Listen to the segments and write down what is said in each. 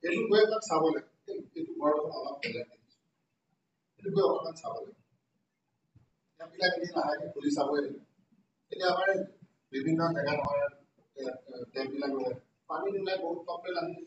এইটো গৈ তাক চাব লাগে এইটো ঘৰখন অলপ বেলেগ এইটো গৈ অকণমান চাব লাগে এইবিলাক এদিন লাহেকৈ খুলি চাবই লাগিব এতিয়া আমাৰ বিভিন্ন জেগাত আমাৰ টেপবিলাক পানী নোলাই বহুত কমপ্লেইন আহিছে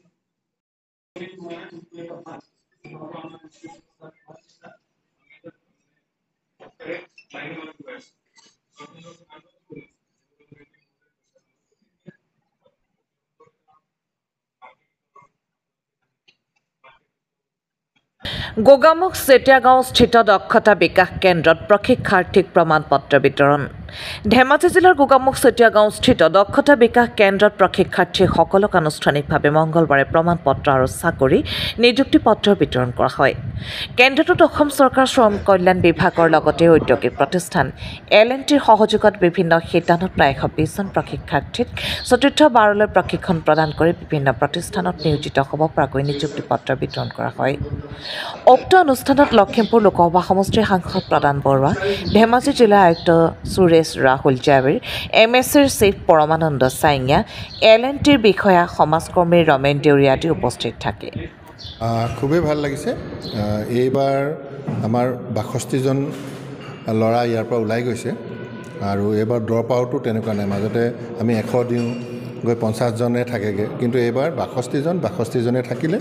গোগামুখ চেতিয়াগাঁও স্থিত দক্ষতা বিকাশ কেন্দ্ৰত প্ৰশিক্ষাৰ্থীক প্ৰমাণপত্ৰ বিতৰণ ধেমাজি জিলাৰ গোগামুখ চেতিয়াগাঁও স্থিত দক্ষতা বিকাশ কেন্দ্ৰত প্ৰশিক্ষাৰ্থীসকলক আনুষ্ঠানিকভাৱে মঙলবাৰে প্ৰমাণপত্ৰ আৰু চাকৰি নিযুক্তি পত্ৰ বিতৰণ কৰা হয় কেন্দ্ৰটোত অসম চৰকাৰ শ্ৰম কল্যাণ বিভাগৰ লগতে ঔদ্যোগিক প্ৰতিষ্ঠান L&Tৰ সহযোগত বিভিন্ন শিতানত প্ৰায় 120 জন প্ৰশিক্ষাৰ্থীক চতুৰ্থ বাৰলৈ প্ৰশিক্ষণ প্ৰদান কৰি বিভিন্ন প্ৰতিষ্ঠানত নিয়োজিত হ'ব পৰাকৈ নিযুক্তি পত্ৰ বিতৰণ কৰা হয় উক্ত অনুষ্ঠানত লখিমপুৰ লোকসভা সমষ্টিৰ সাংসদ প্ৰদান বৰুৱা ধেমাজি জিলা আয়ুক্ত সুৰেশ ৰাহুল জাবিৰ MSCৰ চিফ পৰমানন্দ চাইঙা L&Tৰ বিষয়া সমাজকৰ্মী ৰমেন দেউৰী আদি উপস্থিত থাকে খুবেই ভাল লাগিছে এইবাৰ আমাৰ 62 জন ল'ৰা ইয়াৰ পৰা ওলাই গৈছে আৰু এইবাৰ ড্ৰপ আউটো তেনেকুৱা নাই মাজতে আমি 100 দিওঁ গৈ 50 জনে থাকেগে কিন্তু এইবাৰ 62 জনে থাকিলে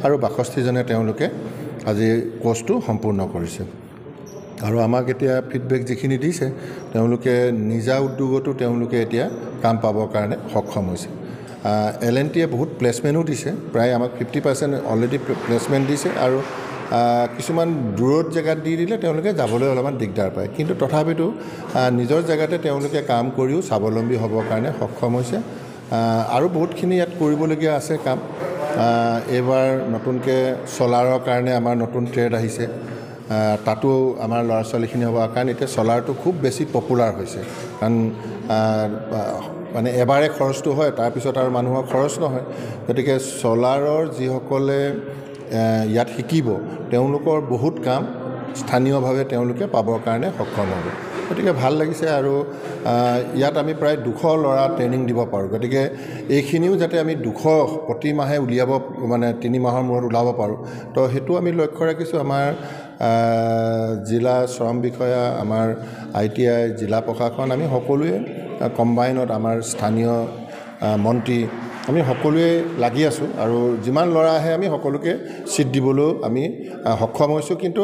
আৰু 62 জনে তেওঁলোকে আজি কোৰ্সটো সম্পূৰ্ণ কৰিছে আৰু আমাক এতিয়া ফিডবেক যিখিনি দিছে তেওঁলোকে নিজা উদ্যোগতো তেওঁলোকে এতিয়া কাম পাবৰ কাৰণে সক্ষম হৈছে L&Tয়ে বহুত প্লেসমেন্টও দিছে প্ৰায় আমাক 50% অলৰেডি প্লেসমেন্ট দিছে আৰু কিছুমান দূৰত জেগাত দি দিলে তেওঁলোকে যাবলৈ অলপমান দিগদাৰ পায় কিন্তু তথাপিতো নিজৰ জেগাতে তেওঁলোকে কাম কৰিও স্বাৱলম্বী হ'বৰ কাৰণে সক্ষম হৈছে আৰু বহুতখিনি ইয়াত কৰিবলগীয়া আছে কাম এইবাৰ নতুনকৈ সোলাৰৰ কাৰণে আমাৰ নতুন ট্ৰেড আহিছে তাতো আমাৰ ল'ৰা ছোৱালীখিনি হ'ব কাৰণ এতিয়া সোলাৰটো খুব বেছি পপুলাৰ হৈছে কাৰণ মানে এবাৰে খৰচটো হয় তাৰপিছত আৰু মানুহৰ খৰচ নহয় গতিকে সোলাৰৰ যিসকলে ইয়াত শিকিব তেওঁলোকৰ বহুত কাম স্থানীয়ভাৱে তেওঁলোকে পাবৰ কাৰণে সক্ষম হ'ব গতিকে ভাল লাগিছে আৰু ইয়াত আমি প্ৰায় 200 ল'ৰা ট্ৰেইনিং দিব পাৰোঁ গতিকে এইখিনিও যাতে আমি 200 প্ৰতি মাহে উলিয়াব মানে 3 মাহৰ মূৰত ওলাব পাৰোঁ তো সেইটো আমি লক্ষ্য ৰাখিছোঁ আমাৰ জিলা শ্ৰম বিষয়া আমাৰ ITI জিলা প্ৰশাসন আমি সকলোৱে কম্বাইনত আমাৰ স্থানীয় মন্ত্ৰী আমি সকলোৱে লাগি আছোঁ আৰু যিমান ল'ৰা আহে আমি সকলোকে সিট দিবলৈ আমি সক্ষম হৈছোঁ কিন্তু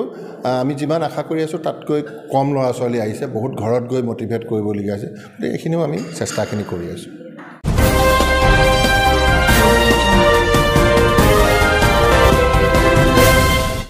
আমি যিমান আশা কৰি আছোঁ তাতকৈ কম ল'ৰা ছোৱালী আহিছে বহুত ঘৰত গৈ মোটিভেট কৰিবলগীয়া আছে এইখিনিও আমি চেষ্টাখিনি কৰি আছোঁ